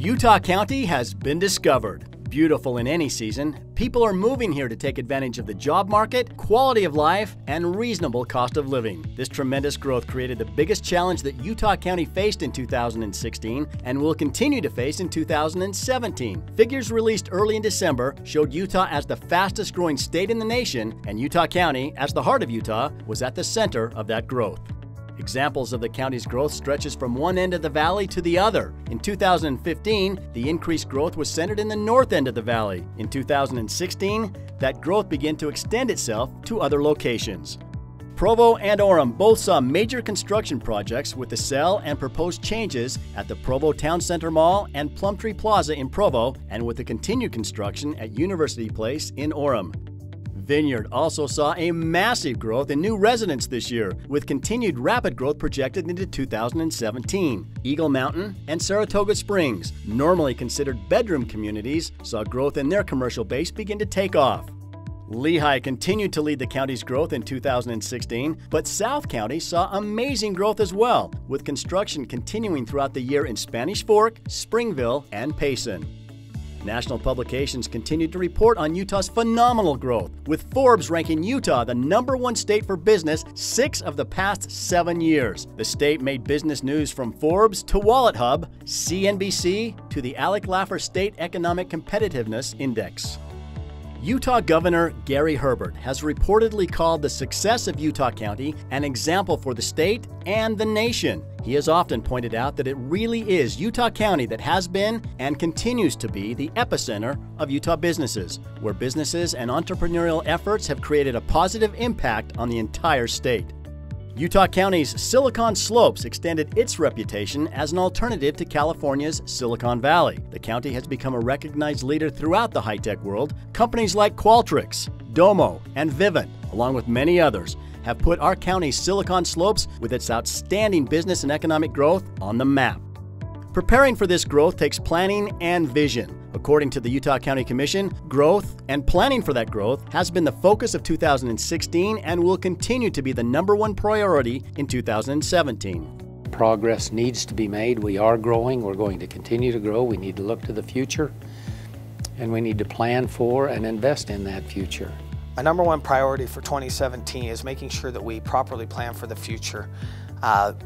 Utah County has been discovered. Beautiful in any season, people are moving here to take advantage of the job market, quality of life, and reasonable cost of living. This tremendous growth created the biggest challenge that Utah County faced in 2016 and will continue to face in 2017. Figures released early in December showed Utah as the fastest growing state in the nation, and Utah County, as the heart of Utah, was at the center of that growth. Examples of the county's growth stretches from one end of the valley to the other. In 2015, the increased growth was centered in the north end of the valley. In 2016, that growth began to extend itself to other locations. Provo and Orem both saw major construction projects with the sale and proposed changes at the Provo Town Center Mall and Plumtree Plaza in Provo, and with the continued construction at University Place in Orem. Vineyard also saw a massive growth in new residents this year, with continued rapid growth projected into 2017. Eagle Mountain and Saratoga Springs, normally considered bedroom communities, saw growth in their commercial base begin to take off. Lehigh continued to lead the county's growth in 2016, but South County saw amazing growth as well, with construction continuing throughout the year in Spanish Fork, Springville, and Payson. National publications continued to report on Utah's phenomenal growth, with Forbes ranking Utah the #1 state for business 6 of the past 7 years. The state made business news from Forbes to WalletHub, CNBC to the Alec Laffer State Economic Competitiveness Index. Utah Governor Gary Herbert has reportedly called the success of Utah County an example for the state and the nation. He has often pointed out that it really is Utah County that has been and continues to be the epicenter of Utah businesses, where businesses and entrepreneurial efforts have created a positive impact on the entire state. Utah County's Silicon Slopes extended its reputation as an alternative to California's Silicon Valley. The county has become a recognized leader throughout the high-tech world. Companies like Qualtrics, Domo, and Vivint, along with many others, have put our county's Silicon Slopes, with its outstanding business and economic growth, on the map. Preparing for this growth takes planning and vision. According to the Utah County Commission, growth and planning for that growth has been the focus of 2016 and will continue to be the #1 priority in 2017. Progress needs to be made. We are growing. We're going to continue to grow. We need to look to the future, and we need to plan for and invest in that future. My #1 priority for 2017 is making sure that we properly plan for the future,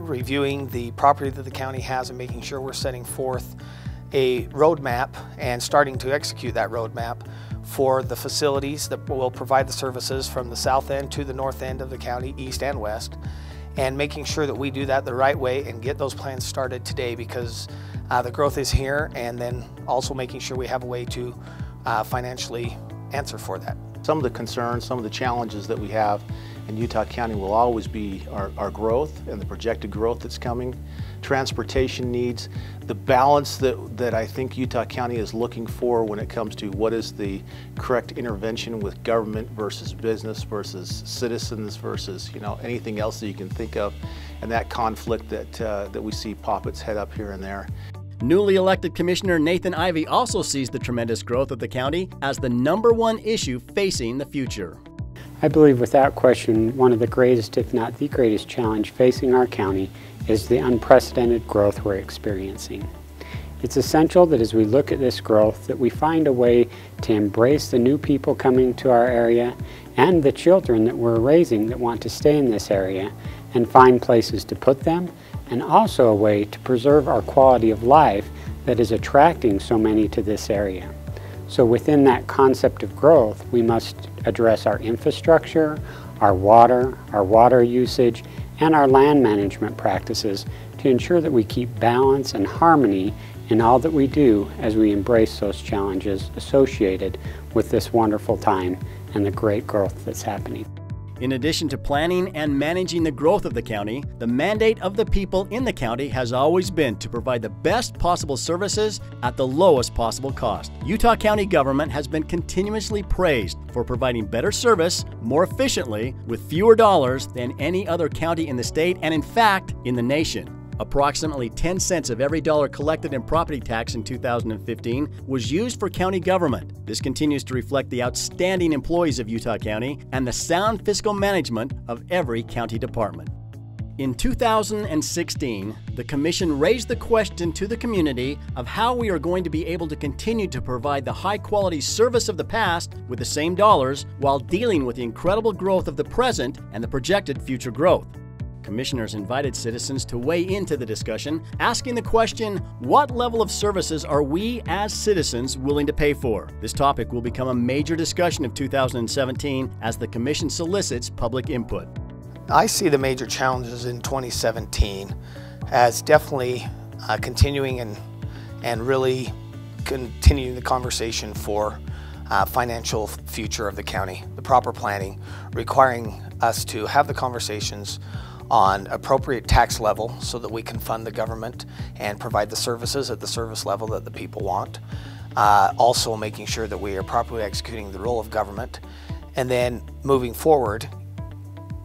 reviewing the property that the county has and making sure we're setting forth a roadmap and starting to execute that roadmap for the facilities that will provide the services from the south end to the north end of the county, east and west, and making sure that we do that the right way and get those plans started today, because the growth is here, and then also making sure we have a way to financially answer for that. Some of the concerns, some of the challenges that we have in Utah County will always be our growth and the projected growth that's coming, transportation needs, the balance that I think Utah County is looking for when it comes to what is the correct intervention with government versus business versus citizens versus anything else that you can think of, and that conflict that we see pop its head up here and there. Newly elected Commissioner Nathan Ivey also sees the tremendous growth of the county as the #1 issue facing the future. I believe without question one of the greatest, if not the greatest challenge facing our county is the unprecedented growth we're experiencing. It's essential that as we look at this growth that we find a way to embrace the new people coming to our area and the children that we're raising that want to stay in this area, and find places to put them, and also a way to preserve our quality of life that is attracting so many to this area. So within that concept of growth, we must address our infrastructure, our water usage, and our land management practices to ensure that we keep balance and harmony in all that we do as we embrace those challenges associated with this wonderful time and the great growth that's happening. In addition to planning and managing the growth of the county, the mandate of the people in the county has always been to provide the best possible services at the lowest possible cost. Utah County government has been continuously praised for providing better service more efficiently with fewer dollars than any other county in the state and, in fact, in the nation. Approximately 10 cents of every dollar collected in property tax in 2015 was used for county government. This continues to reflect the outstanding employees of Utah County and the sound fiscal management of every county department. In 2016, the Commission raised the question to the community of how we are going to be able to continue to provide the high-quality service of the past with the same dollars while dealing with the incredible growth of the present and the projected future growth. Commissioners invited citizens to weigh into the discussion, asking the question, what level of services are we as citizens willing to pay for? This topic will become a major discussion of 2017 as the Commission solicits public input. I see the major challenges in 2017 as definitely continuing and really continuing the conversation for financial future of the county, the proper planning, requiring us to have the conversations on appropriate tax level so that we can fund the government and provide the services at the service level that the people want. Also making sure that we are properly executing the role of government, and then moving forward,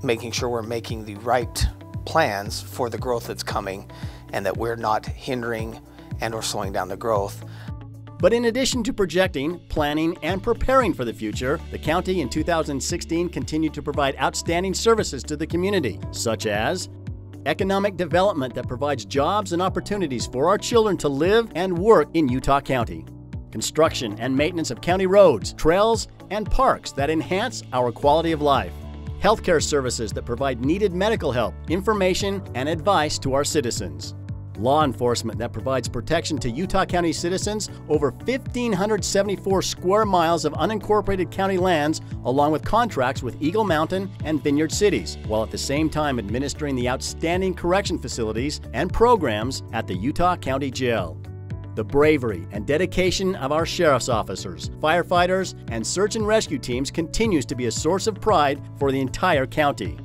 making sure we're making the right plans for the growth that's coming and that we're not hindering and or slowing down the growth. But in addition to projecting, planning, and preparing for the future, the county in 2016 continued to provide outstanding services to the community, such as economic development that provides jobs and opportunities for our children to live and work in Utah County, construction and maintenance of county roads, trails, and parks that enhance our quality of life, healthcare services that provide needed medical help, information, and advice to our citizens, law enforcement that provides protection to Utah County citizens over 1,574 square miles of unincorporated county lands, along with contracts with Eagle Mountain and Vineyard Cities, while at the same time administering the outstanding correction facilities and programs at the Utah County Jail. The bravery and dedication of our sheriff's officers, firefighters, and search and rescue teams continues to be a source of pride for the entire county.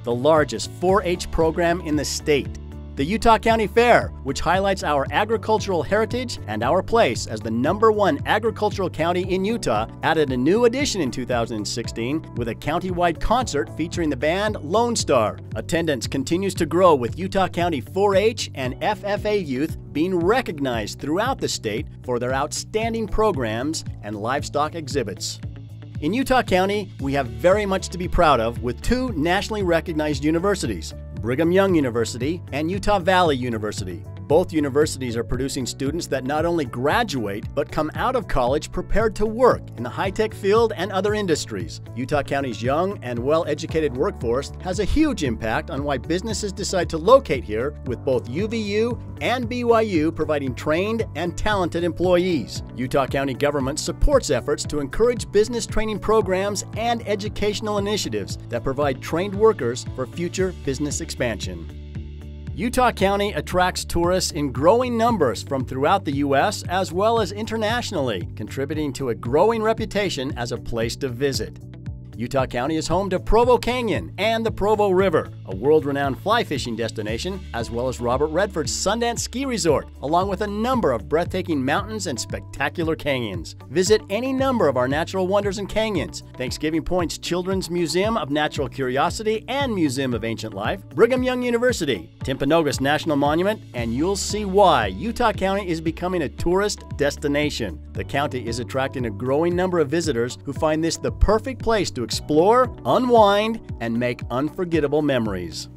The largest 4-H program in the state, the Utah County Fair, which highlights our agricultural heritage and our place as the #1 agricultural county in Utah, added a new addition in 2016 with a county-wide concert featuring the band Lone Star. Attendance continues to grow with Utah County 4-H and FFA youth being recognized throughout the state for their outstanding programs and livestock exhibits. In Utah County, we have very much to be proud of with 2 nationally recognized universities, Brigham Young University and Utah Valley University. Both universities are producing students that not only graduate, but come out of college prepared to work in the high-tech field and other industries. Utah County's young and well-educated workforce has a huge impact on why businesses decide to locate here, with both UVU and BYU providing trained and talented employees. Utah County government supports efforts to encourage business training programs and educational initiatives that provide trained workers for future business expansion. Utah County attracts tourists in growing numbers from throughout the U.S. as well as internationally, contributing to a growing reputation as a place to visit. Utah County is home to Provo Canyon and the Provo River, a world-renowned fly fishing destination, as well as Robert Redford's Sundance Ski Resort, along with a number of breathtaking mountains and spectacular canyons. Visit any number of our natural wonders and canyons, Thanksgiving Point's Children's Museum of Natural Curiosity and Museum of Ancient Life, Brigham Young University, Timpanogos National Monument, and you'll see why Utah County is becoming a tourist destination. The county is attracting a growing number of visitors who find this the perfect place to explore, unwind, and make unforgettable memories.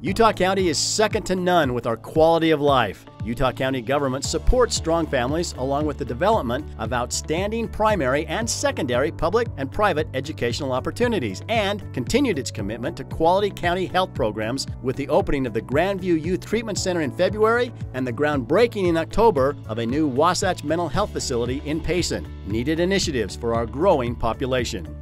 Utah County is second to none with our quality of life. Utah County government supports strong families along with the development of outstanding primary and secondary public and private educational opportunities, and continued its commitment to quality county health programs with the opening of the Grandview Youth Treatment Center in February and the groundbreaking in October of a new Wasatch Mental Health Facility in Payson, needed initiatives for our growing population.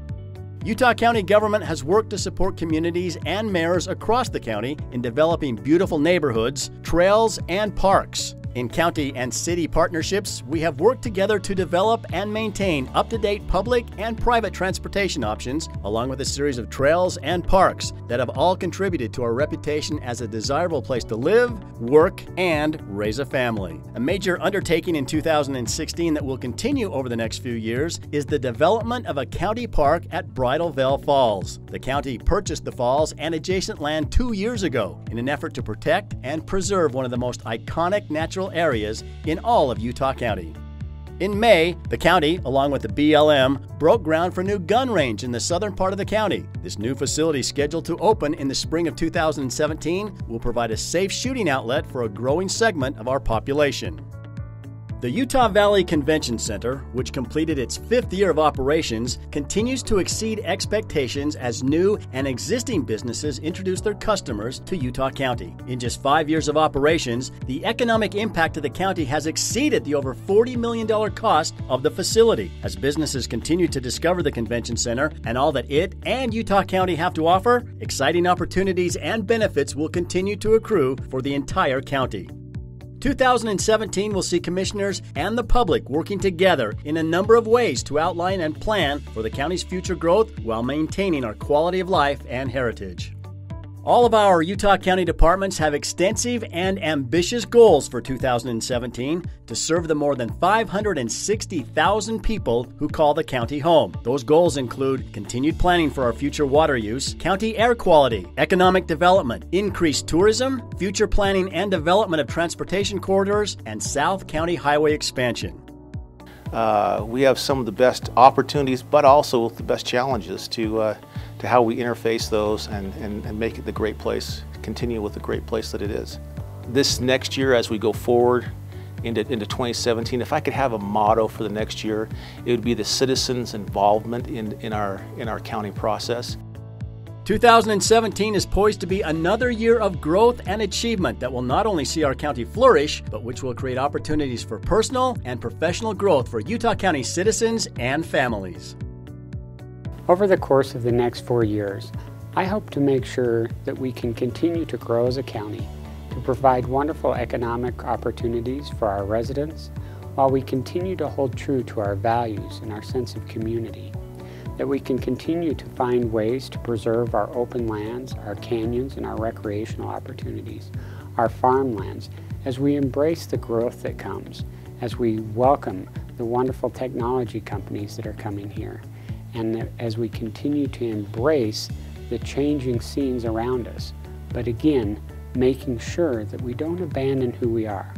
Utah County government has worked to support communities and mayors across the county in developing beautiful neighborhoods, trails, and parks. In county and city partnerships, we have worked together to develop and maintain up-to-date public and private transportation options, along with a series of trails and parks that have all contributed to our reputation as a desirable place to live, work, and raise a family. A major undertaking in 2016 that will continue over the next few years is the development of a county park at Bridalveil Falls. The county purchased the falls and adjacent land 2 years ago in an effort to protect and preserve one of the most iconic natural areas in all of Utah County. In May, the county, along with the BLM, broke ground for a new gun range in the southern part of the county. This new facility, scheduled to open in the spring of 2017, will provide a safe shooting outlet for a growing segment of our population. The Utah Valley Convention Center, which completed its 5th year of operations, continues to exceed expectations as new and existing businesses introduce their customers to Utah County. In just 5 years of operations, the economic impact of the county has exceeded the over $40 million cost of the facility. As businesses continue to discover the convention center and all that it and Utah County have to offer, exciting opportunities and benefits will continue to accrue for the entire county. 2017 will see commissioners and the public working together in a number of ways to outline and plan for the county's future growth while maintaining our quality of life and heritage. All of our Utah County departments have extensive and ambitious goals for 2017 to serve the more than 560,000 people who call the county home. Those goals include continued planning for our future water use, county air quality, economic development, increased tourism, future planning and development of transportation corridors, and South County highway expansion. We have some of the best opportunities, but also the best challenges to how we interface those and make it the great place, continue with the great place that it is. This next year, as we go forward into 2017, if I could have a motto for the next year, it would be the citizens' involvement in our county process. 2017 is poised to be another year of growth and achievement that will not only see our county flourish, but which will create opportunities for personal and professional growth for Utah County citizens and families. Over the course of the next 4 years, I hope to make sure that we can continue to grow as a county, to provide wonderful economic opportunities for our residents, while we continue to hold true to our values and our sense of community. That we can continue to find ways to preserve our open lands, our canyons, and our recreational opportunities, our farmlands, as we embrace the growth that comes, as we welcome the wonderful technology companies that are coming here, and as we continue to embrace the changing scenes around us, but again, making sure that we don't abandon who we are.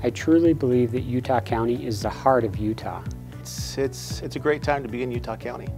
I truly believe that Utah County is the heart of Utah. It's a great time to be in Utah County.